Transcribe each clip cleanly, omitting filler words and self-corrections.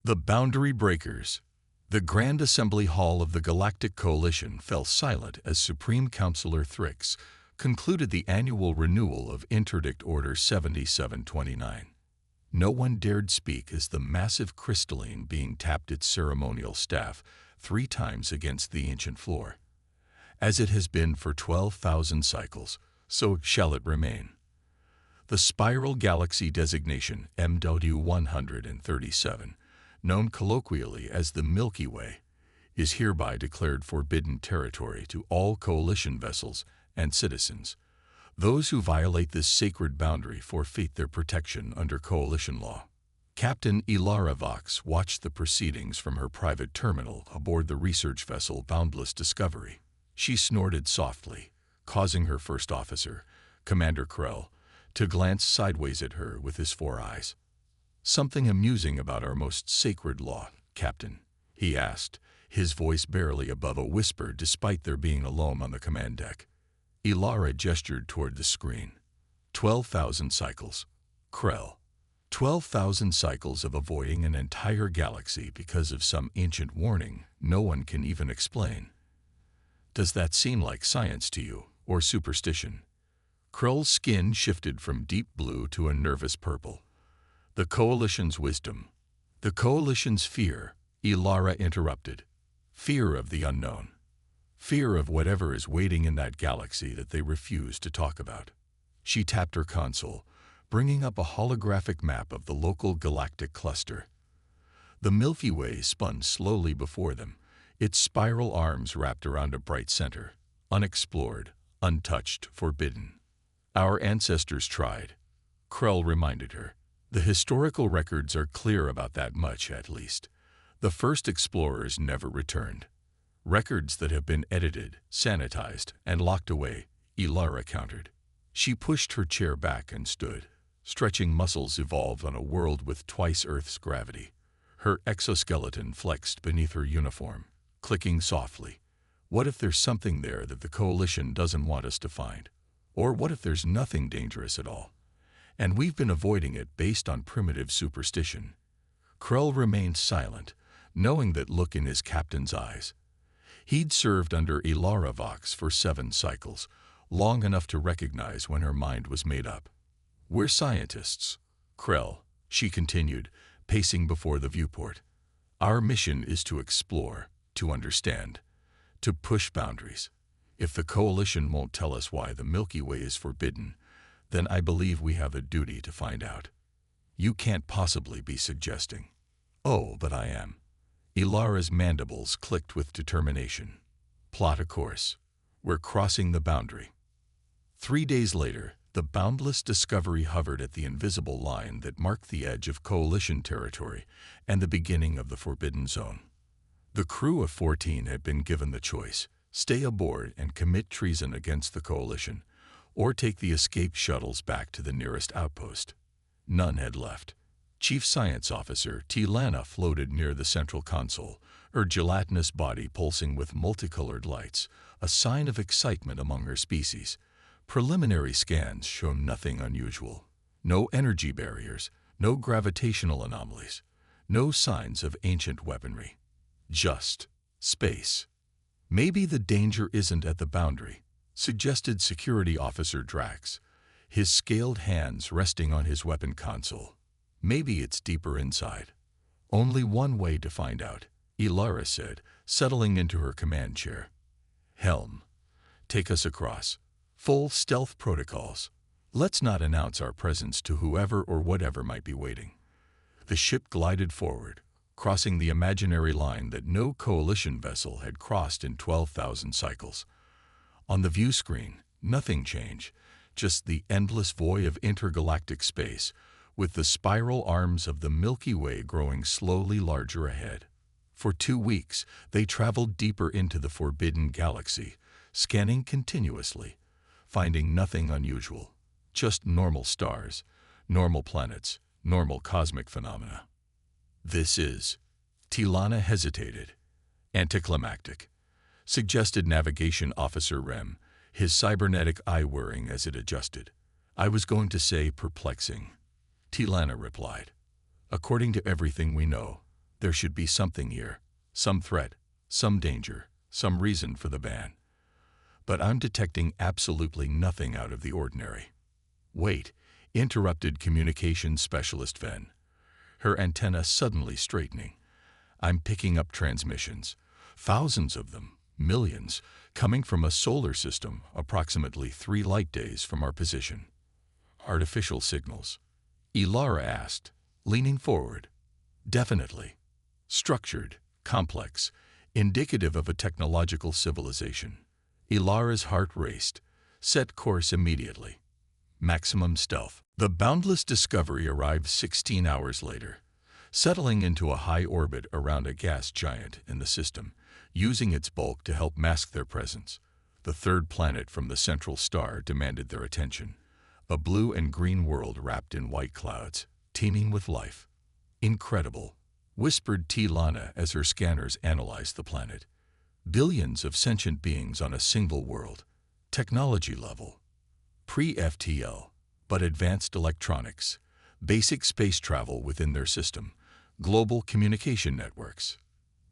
The Boundary Breakers. The Grand Assembly Hall of the Galactic Coalition fell silent as Supreme Counselor Thrix concluded the annual renewal of Interdict Order 7729. No one dared speak as the massive crystalline being tapped its ceremonial staff 3 times against the ancient floor. As it has been for 12,000 cycles, so shall it remain. The spiral galaxy designation MW137, known colloquially as the Milky Way, is hereby declared forbidden territory to all Coalition vessels and citizens. Those who violate this sacred boundary forfeit their protection under Coalition law. Captain Ilara Vox watched the proceedings from her private terminal aboard the research vessel Boundless Discovery. She snorted softly, causing her first officer, Commander Krell, to glance sideways at her with his 4 eyes. "Something amusing about our most sacred law, Captain?" he asked, his voice barely above a whisper despite there being a loam on the command deck. Ilara gestured toward the screen. 12,000 cycles. Krell. 12,000 cycles of avoiding an entire galaxy because of some ancient warning no one can even explain. Does that seem like science to you, or superstition? Krell's skin shifted from deep blue to a nervous purple. The Coalition's wisdom. The Coalition's fear, Ilara interrupted. Fear of the unknown. Fear of whatever is waiting in that galaxy that they refuse to talk about. She tapped her console, bringing up a holographic map of the local galactic cluster. The Milky Way spun slowly before them, its spiral arms wrapped around a bright center, unexplored, untouched, forbidden. Our ancestors tried, Krell reminded her. The historical records are clear about that much, at least. The first explorers never returned. Records that have been edited, sanitized, and locked away, Ilara countered. She pushed her chair back and stood, stretching muscles evolved on a world with twice Earth's gravity. Her exoskeleton flexed beneath her uniform, clicking softly. What if there's something there that the Coalition doesn't want us to find? Or what if there's nothing dangerous at all, and we've been avoiding it based on primitive superstition? Krell remained silent, knowing that look in his captain's eyes. He'd served under Ilara Vox for 7 cycles, long enough to recognize when her mind was made up. "We're scientists, Krell," she continued, pacing before the viewport. "Our mission is to explore, to understand, to push boundaries. If the Coalition won't tell us why the Milky Way is forbidden, then I believe we have a duty to find out. You can't possibly be suggesting." "Oh, but I am." Ilara's mandibles clicked with determination. "Plot a course. We're crossing the boundary." 3 days later, the Boundless Discovery hovered at the invisible line that marked the edge of Coalition territory and the beginning of the Forbidden Zone. The crew of 14 had been given the choice: stay aboard and commit treason against the Coalition, or take the escape shuttles back to the nearest outpost. None had left. Chief Science Officer Tilana floated near the central console, her gelatinous body pulsing with multicolored lights, a sign of excitement among her species. Preliminary scans showed nothing unusual. No energy barriers, no gravitational anomalies, no signs of ancient weaponry. Just space. "Maybe the danger isn't at the boundary," suggested Security Officer Drax, his scaled hands resting on his weapon console. "Maybe it's deeper inside." "Only one way to find out," Ilara said, settling into her command chair. "Helm, take us across. Full stealth protocols. Let's not announce our presence to whoever or whatever might be waiting." The ship glided forward, crossing the imaginary line that no Coalition vessel had crossed in 12,000 cycles. On the view screen, nothing changed, just the endless void of intergalactic space, with the spiral arms of the Milky Way growing slowly larger ahead. For 2 weeks, they traveled deeper into the forbidden galaxy, scanning continuously, finding nothing unusual, just normal stars, normal planets, normal cosmic phenomena. "This is," Tilana hesitated, "anticlimactic," suggested Navigation Officer Rem, his cybernetic eye whirring as it adjusted. "I was going to say perplexing," Tilana replied. "According to everything we know, There should be something here, some threat, some danger, some reason for the ban. But I'm detecting absolutely nothing out of the ordinary. Wait, interrupted communications specialist Ven, her antenna suddenly straightening. I'm picking up transmissions, thousands of them, millions, coming from a solar system approximately 3 light days from our position. Artificial signals. Ilara asked, leaning forward. Definitely. Structured, complex, indicative of a technological civilization. Ilara's heart raced. Set course immediately. Maximum stealth. The boundless discovery arrived 16 hours later, settling into a high orbit around a gas giant in the system, using its bulk to help mask their presence. The third planet from the central star demanded their attention. A blue and green world wrapped in white clouds, teeming with life. Incredible, whispered Lana as her scanners analyzed the planet. Billions of sentient beings on a single world. Technology level. Pre-FTL, but advanced electronics. Basic space travel within their system. Global communication networks.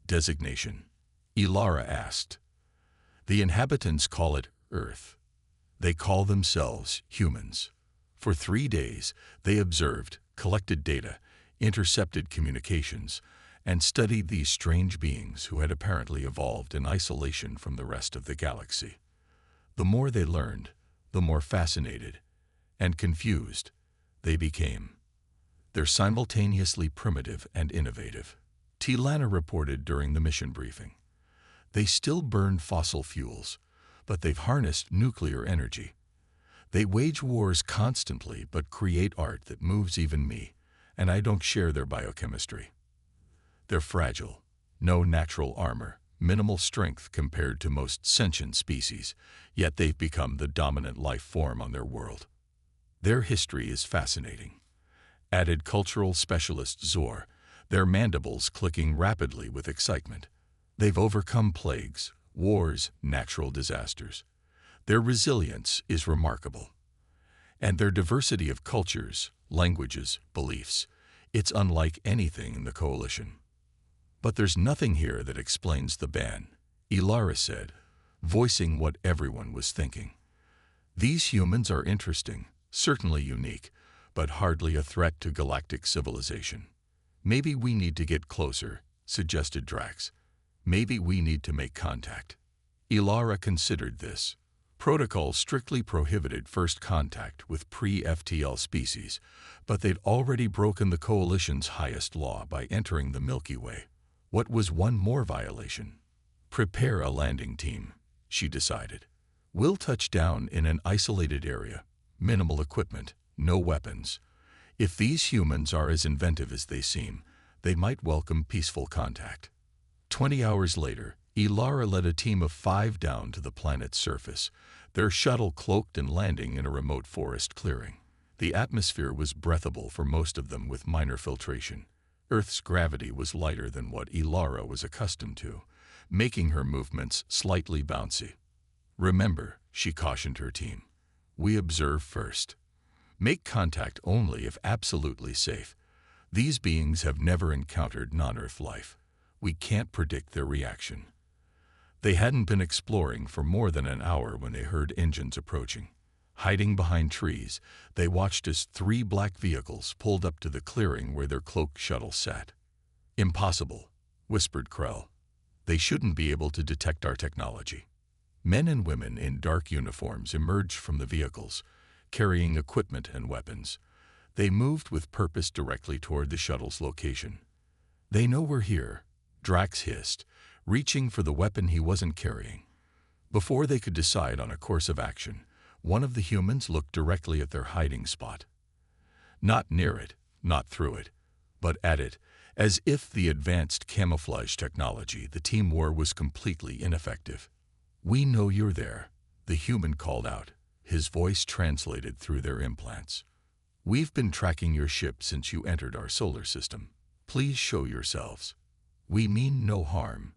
Designation. Ilara asked. The inhabitants call it Earth. They call themselves humans. For 3 days, they observed, collected data, intercepted communications, and studied these strange beings who had apparently evolved in isolation from the rest of the galaxy. The more they learned, the more fascinated and confused they became. They're simultaneously primitive and innovative, Lana reported during the mission briefing. They still burn fossil fuels, but they've harnessed nuclear energy. They wage wars constantly but create art that moves even me, and I don't share their biochemistry. They're fragile, no natural armor, minimal strength compared to most sentient species, yet they've become the dominant life form on their world. Their history is fascinating, added cultural specialist Zor, their mandibles clicking rapidly with excitement. They've overcome plagues, wars, natural disasters. Their resilience is remarkable. And their diversity of cultures, languages, beliefs, it's unlike anything in the Coalition. But there's nothing here that explains the ban, Ilara said, voicing what everyone was thinking. These humans are interesting, certainly unique, but hardly a threat to galactic civilization. Maybe we need to get closer, suggested Drax. Maybe we need to make contact. Ilara considered this. Protocol strictly prohibited first contact with pre-FTL species, but they'd already broken the Coalition's highest law by entering the Milky Way. What was one more violation? Prepare a landing team, she decided. We'll touch down in an isolated area, minimal equipment, no weapons. If these humans are as inventive as they seem, they might welcome peaceful contact. 20 hours later, Ilara led a team of 5 down to the planet's surface, their shuttle cloaked and landing in a remote forest clearing. The atmosphere was breathable for most of them with minor filtration. Earth's gravity was lighter than what Ilara was accustomed to, making her movements slightly bouncy. Remember, she cautioned her team, we observe first. Make contact only if absolutely safe. These beings have never encountered non-Earth life. We can't predict their reaction. They hadn't been exploring for more than an hour when they heard engines approaching. Hiding behind trees, they watched as 3 black vehicles pulled up to the clearing where their cloaked shuttle sat. Impossible, whispered Krell. They shouldn't be able to detect our technology. Men and women in dark uniforms emerged from the vehicles, carrying equipment and weapons. They moved with purpose directly toward the shuttle's location. They know we're here, Drax hissed, reaching for the weapon he wasn't carrying. Before they could decide on a course of action, one of the humans looked directly at their hiding spot. Not near it, not through it, but at it, as if the advanced camouflage technology the team wore was completely ineffective. We know you're there, the human called out, his voice translated through their implants. We've been tracking your ship since you entered our solar system. Please show yourselves. We mean no harm.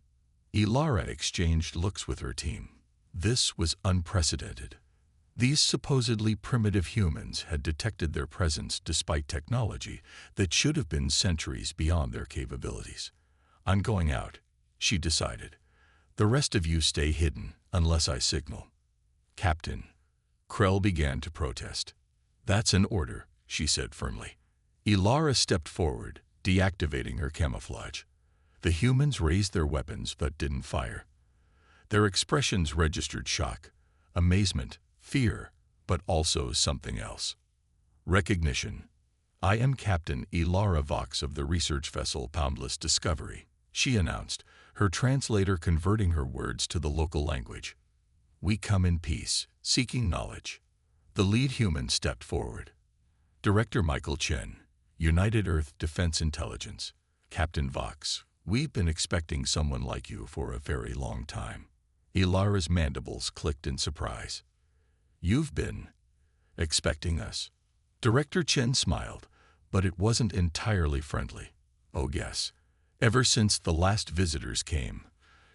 Ilara exchanged looks with her team. This was unprecedented. These supposedly primitive humans had detected their presence despite technology that should have been centuries beyond their capabilities. I'm going out, she decided. The rest of you stay hidden unless I signal. Captain. Krell began to protest. That's an order, she said firmly. Ilara stepped forward, deactivating her camouflage. The humans raised their weapons but didn't fire. Their expressions registered shock, amazement, fear, but also something else. Recognition. I am Captain Ilara Vox of the research vessel Boundless Discovery, she announced, her translator converting her words to the local language. We come in peace, seeking knowledge. The lead human stepped forward. Director Michael Chen, United Earth Defense Intelligence. Captain Vox, we've been expecting someone like you for a very long time. Ilara's mandibles clicked in surprise. You've been expecting us? Director Chen smiled, but it wasn't entirely friendly. Oh yes, ever since the last visitors came,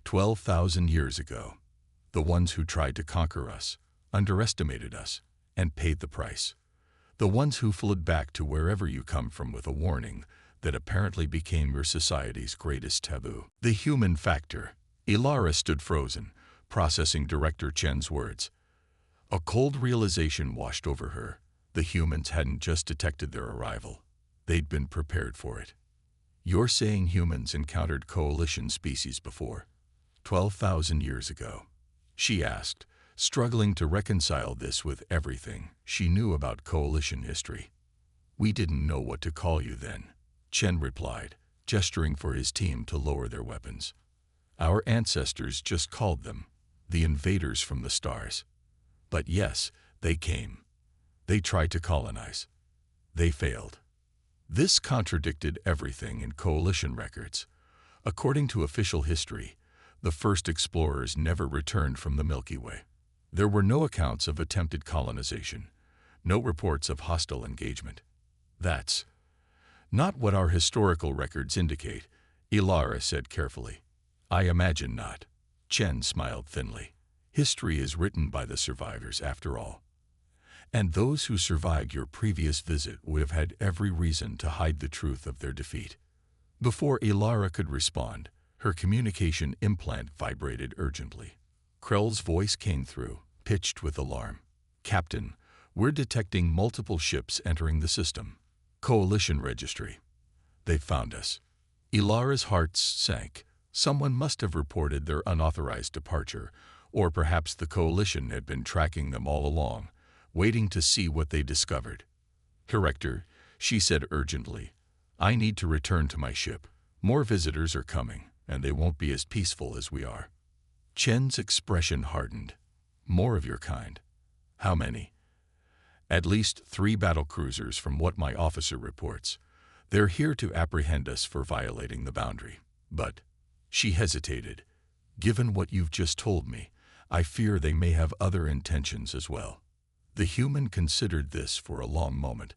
12,000 years ago. The ones who tried to conquer us, underestimated us, and paid the price. The ones who fled back to wherever you come from with a warning that apparently became your society's greatest taboo. The human factor. Ilara stood frozen, processing Director Chen's words. A cold realization washed over her. The humans hadn't just detected their arrival. They'd been prepared for it. You're saying humans encountered coalition species before? 12,000 years ago? She asked, struggling to reconcile this with everything she knew about coalition history. We didn't know what to call you then, Chen replied, gesturing for his team to lower their weapons. Our ancestors just called them the invaders from the stars. But yes, they came. They tried to colonize. They failed. This contradicted everything in coalition records. According to official history, the first explorers never returned from the Milky Way. There were no accounts of attempted colonization, no reports of hostile engagement. That's not what our historical records indicate, Ilara said carefully. I imagine not. Chen smiled thinly. History is written by the survivors, after all. And those who survived your previous visit would have had every reason to hide the truth of their defeat. Before Ilara could respond, her communication implant vibrated urgently. Krell's voice came through, pitched with alarm. Captain, we're detecting multiple ships entering the system. Coalition registry. They've found us. Ilara's heart sank. Someone must have reported their unauthorized departure, or perhaps the coalition had been tracking them all along, waiting to see what they discovered. Director, she said urgently, I need to return to my ship. More visitors are coming, and they won't be as peaceful as we are. Chen's expression hardened. More of your kind. How many? At least 3 battlecruisers from what my officer reports. They're here to apprehend us for violating the boundary. But, she hesitated. Given what you've just told me, I fear they may have other intentions as well. The human considered this for a long moment,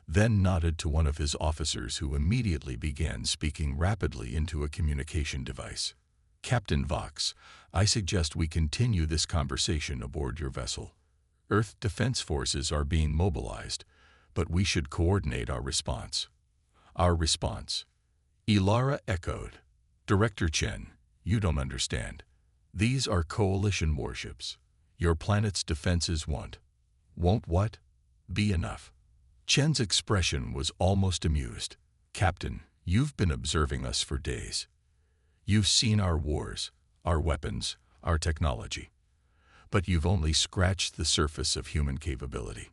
then nodded to one of his officers who immediately began speaking rapidly into a communication device. Captain Vox, I suggest we continue this conversation aboard your vessel. Earth Defense Forces are being mobilized, but we should coordinate our response. Our response. Ilara echoed. Director Chen, you don't understand. These are coalition warships. Your planet's defenses won't what? Be enough. Chen's expression was almost amused. Captain, you've been observing us for days. You've seen our wars, our weapons, our technology. But you've only scratched the surface of human capability.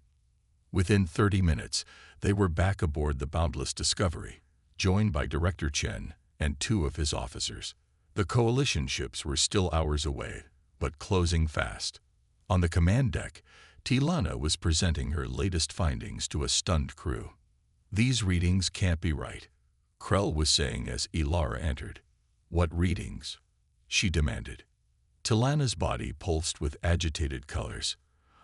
Within 30 minutes, they were back aboard the Boundless Discovery, joined by Director Chen and 2 of his officers. The coalition ships were still hours away, but closing fast. On the command deck, Tilana was presenting her latest findings to a stunned crew. These readings can't be right, Krell was saying as Ilara entered. What readings? She demanded. Tilana's body pulsed with agitated colors.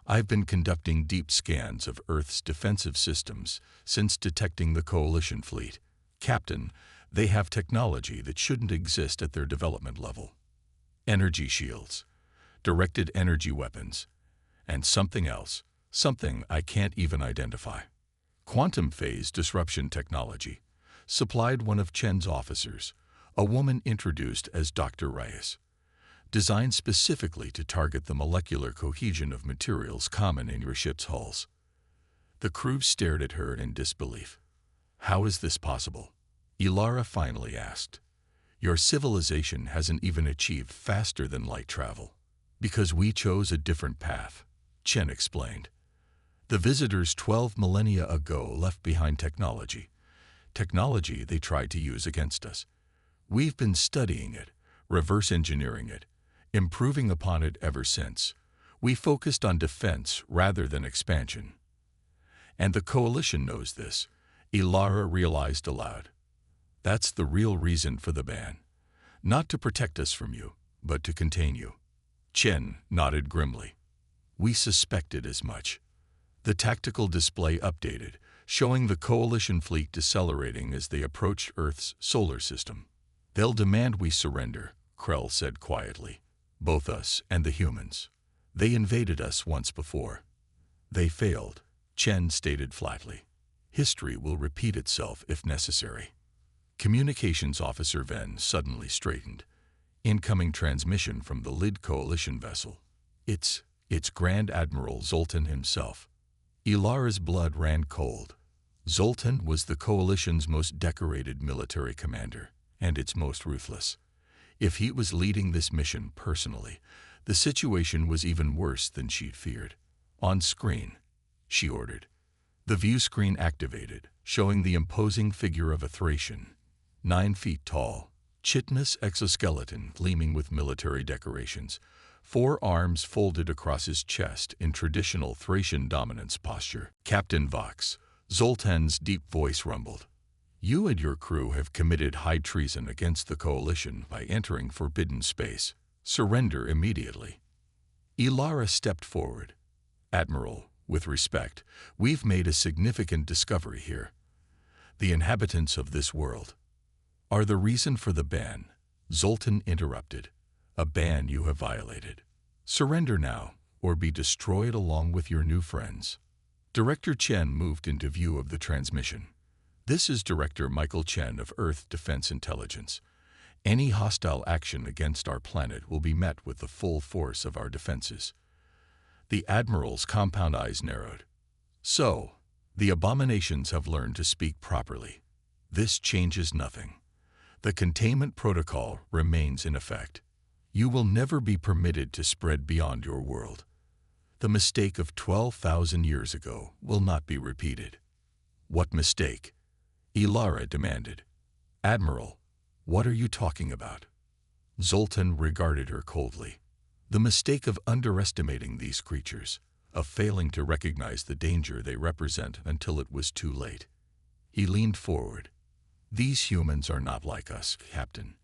I've been conducting deep scans of Earth's defensive systems since detecting the coalition fleet. Captain, they have technology that shouldn't exist at their development level. Energy shields, directed energy weapons, and something else, something I can't even identify. Quantum phase disruption technology, supplied one of Chen's officers, a woman introduced as Dr. Reyes, designed specifically to target the molecular cohesion of materials common in your ship's hulls. The crew stared at her in disbelief. "How is this possible?" Ilara finally asked. "Your civilization hasn't even achieved faster than light travel." "Because we chose a different path," Chen explained. "The visitors 12 millennia ago left behind technology they tried to use against us. We've been studying it, reverse engineering it, improving upon it ever since. We focused on defense rather than expansion. And the Coalition knows this," Ilara realized aloud. "That's the real reason for the ban. Not to protect us from you, but to contain you." Chen nodded grimly. "We suspected as much." The tactical display updated, showing the Coalition fleet decelerating as they approached Earth's solar system. "They'll demand we surrender," Krell said quietly. "Both us and the humans. They invaded us once before. They failed," Chen stated flatly. "History will repeat itself if necessary." Communications Officer Ven suddenly straightened. "Incoming transmission from the Lid Coalition vessel. It's Grand Admiral Zoltan himself." Ilara's blood ran cold. Zoltan was the Coalition's most decorated military commander, and its most ruthless. If he was leading this mission personally, the situation was even worse than she'd feared. "On screen," she ordered. The view screen activated, showing the imposing figure of a Thracian, 9 feet tall, chitinous exoskeleton gleaming with military decorations, 4 arms folded across his chest in traditional Thracian dominance posture. "Captain Vox," Zoltan's deep voice rumbled. "You and your crew have committed high treason against the Coalition by entering forbidden space. Surrender immediately." Ilara stepped forward. "Admiral, with respect, we've made a significant discovery here. The inhabitants of this world are the reason for the ban," Zoltan interrupted. "A ban you have violated. Surrender now, or be destroyed along with your new friends." Director Chen moved into view of the transmission. "This is Director Michael Chen of Earth Defense Intelligence. Any hostile action against our planet will be met with the full force of our defenses." The Admiral's compound eyes narrowed. "So, the abominations have learned to speak properly. This changes nothing. The containment protocol remains in effect. You will never be permitted to spread beyond your world. The mistake of 12,000 years ago will not be repeated." "What mistake?" Ilara demanded. "Admiral, what are you talking about?" Zoltan regarded her coldly. "The mistake of underestimating these creatures, of failing to recognize the danger they represent until it was too late." He leaned forward. "These humans are not like us, Captain.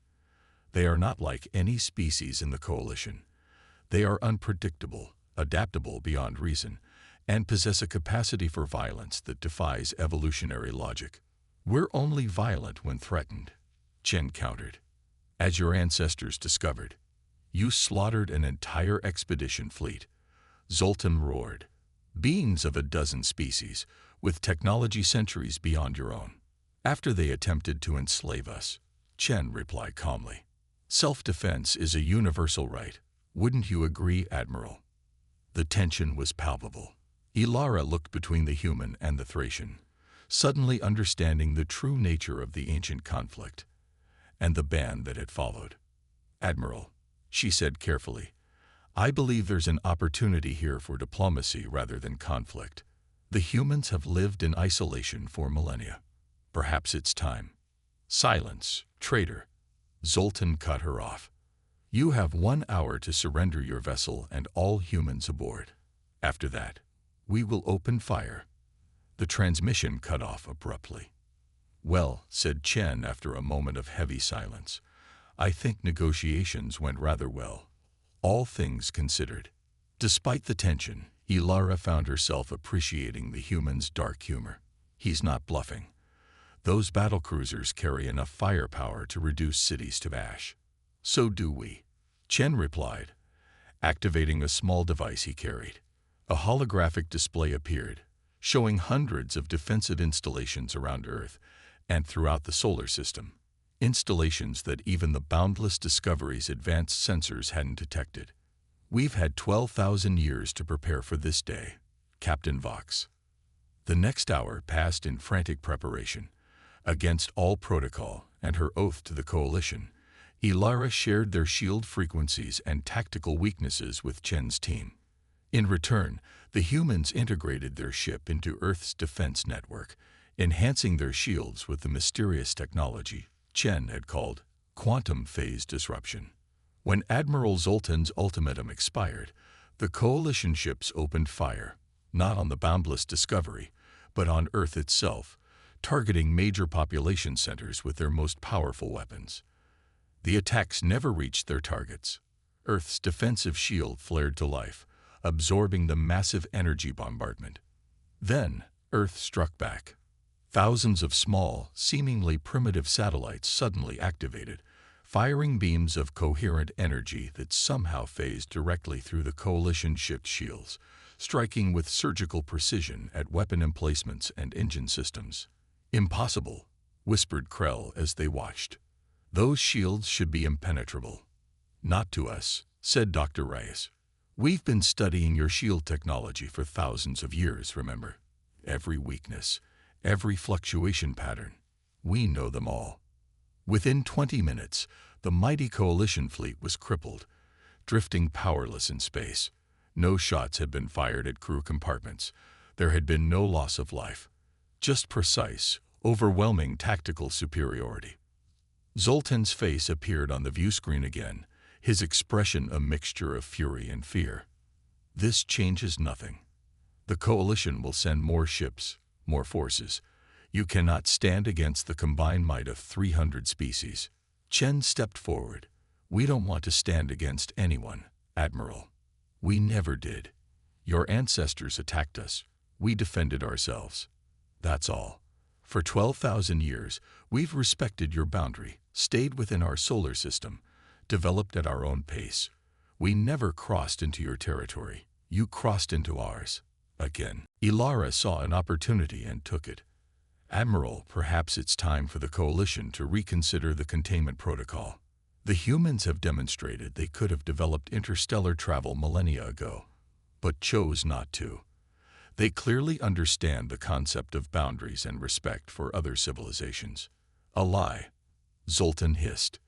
They are not like any species in the Coalition. They are unpredictable, adaptable beyond reason, and possess a capacity for violence that defies evolutionary logic." "We're only violent when threatened," Chen countered. "As your ancestors discovered. You slaughtered an entire expedition fleet," Zoltan roared. "Beings of a dozen species, with technology centuries beyond your own. After they attempted to enslave us," Chen replied calmly. "Self-defense is a universal right. Wouldn't you agree, Admiral?" The tension was palpable. Ilara looked between the human and the Thracian, suddenly understanding the true nature of the ancient conflict and the ban that had followed. "Admiral," she said carefully, "I believe there's an opportunity here for diplomacy rather than conflict. The humans have lived in isolation for millennia. Perhaps it's time." "Silence, traitor," Zoltan cut her off. "You have 1 hour to surrender your vessel and all humans aboard. After that, we will open fire." The transmission cut off abruptly. "Well," said Chen after a moment of heavy silence, "I think negotiations went rather well, all things considered." Despite the tension, Ilara found herself appreciating the human's dark humor. "He's not bluffing. Those battlecruisers carry enough firepower to reduce cities to ash." "So do we," Chen replied, activating a small device he carried. A holographic display appeared, showing hundreds of defensive installations around Earth and throughout the solar system. installations that even the boundless Discovery's advanced sensors hadn't detected. We've had 12,000 years to prepare for this day, Captain Vox. The next hour passed in frantic preparation. Against all protocol and her oath to the Coalition, Ilara shared their shield frequencies and tactical weaknesses with Chen's team. In return, the humans integrated their ship into Earth's defense network, enhancing their shields with the mysterious technology Chen had called quantum phase disruption. When Admiral Zoltan's ultimatum expired, the Coalition ships opened fire, not on the boundless Discovery, but on Earth itself, targeting major population centers with their most powerful weapons. The attacks never reached their targets. Earth's defensive shield flared to life, absorbing the massive energy bombardment. Then, Earth struck back. Thousands of small, seemingly primitive satellites suddenly activated, firing beams of coherent energy that somehow phased directly through the Coalition ship's shields, striking with surgical precision at weapon emplacements and engine systems. "Impossible," whispered Krell as they watched. "Those shields should be impenetrable." "Not to us," said Dr. Reyes. "We've been studying your shield technology for thousands of years, remember? Every weakness, every fluctuation pattern. We know them all." Within 20 minutes, the mighty Coalition fleet was crippled, drifting powerless in space. No shots had been fired at crew compartments. There had been no loss of life. Just precise, overwhelming tactical superiority. Zoltan's face appeared on the view screen again, his expression a mixture of fury and fear. "This changes nothing. The Coalition will send more ships, more forces. You cannot stand against the combined might of 300 species." Chen stepped forward. "We don't want to stand against anyone, Admiral. We never did. Your ancestors attacked us. We defended ourselves. That's all. For 12,000 years, we've respected your boundary, stayed within our solar system, developed at our own pace. We never crossed into your territory. You crossed into ours. Again." Ilara saw an opportunity and took it. "Admiral, perhaps it's time for the Coalition to reconsider the containment protocol. The humans have demonstrated they could have developed interstellar travel millennia ago, but chose not to. They clearly understand the concept of boundaries and respect for other civilizations." "A lie," Zoltan hissed.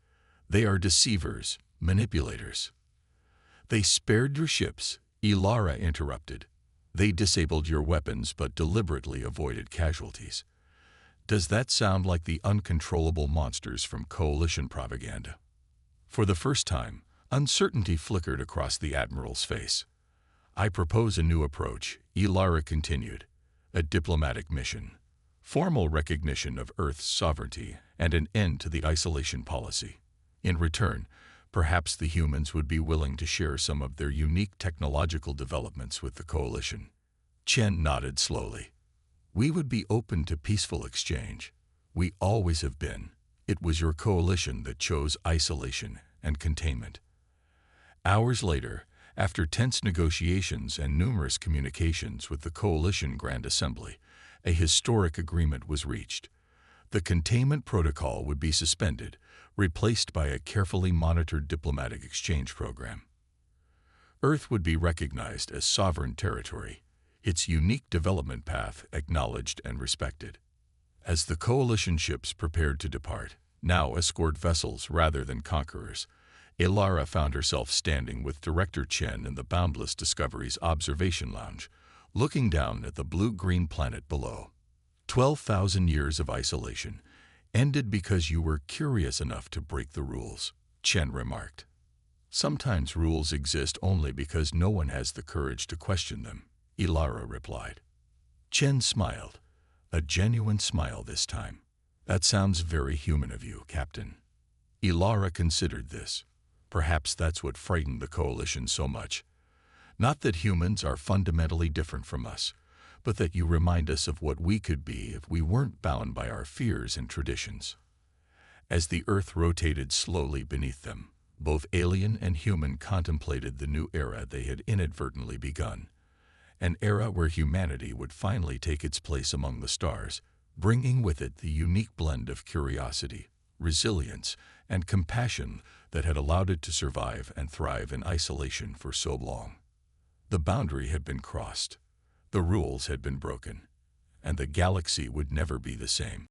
"They are deceivers, manipulators." "They spared your ships," Ilara interrupted. "They disabled your weapons but deliberately avoided casualties. Does that sound like the uncontrollable monsters from Coalition propaganda?" For the first time, uncertainty flickered across the Admiral's face. "I propose a new approach," Ilara continued. "A diplomatic mission, formal recognition of Earth's sovereignty, and an end to the isolation policy. In return, perhaps the humans would be willing to share some of their unique technological developments with the Coalition." Chen nodded slowly. "We would be open to peaceful exchange. We always have been. It was your Coalition that chose isolation and containment." Hours later, after tense negotiations and numerous communications with the Coalition Grand Assembly, a historic agreement was reached. The containment protocol would be suspended, replaced by a carefully monitored diplomatic exchange program. Earth would be recognized as sovereign territory, its unique development path acknowledged and respected. As the Coalition ships prepared to depart, now escort vessels rather than conquerors, Ilara found herself standing with Director Chen in the Boundless Discovery's observation lounge, looking down at the blue-green planet below. 12,000 years of isolation ended because you were curious enough to break the rules," Chen remarked. "Sometimes rules exist only because no one has the courage to question them," Ilara replied. Chen smiled, a genuine smile this time. "That sounds very human of you, Captain." Ilara considered this. Perhaps that's what frightened the Coalition so much. Not that humans are fundamentally different from us, but that you remind us of what we could be if we weren't bound by our fears and traditions. As the Earth rotated slowly beneath them, both alien and human contemplated the new era they had inadvertently begun. An era where humanity would finally take its place among the stars, bringing with it the unique blend of curiosity, resilience, and compassion that had allowed it to survive and thrive in isolation for so long. The boundary had been crossed, the rules had been broken, and the galaxy would never be the same.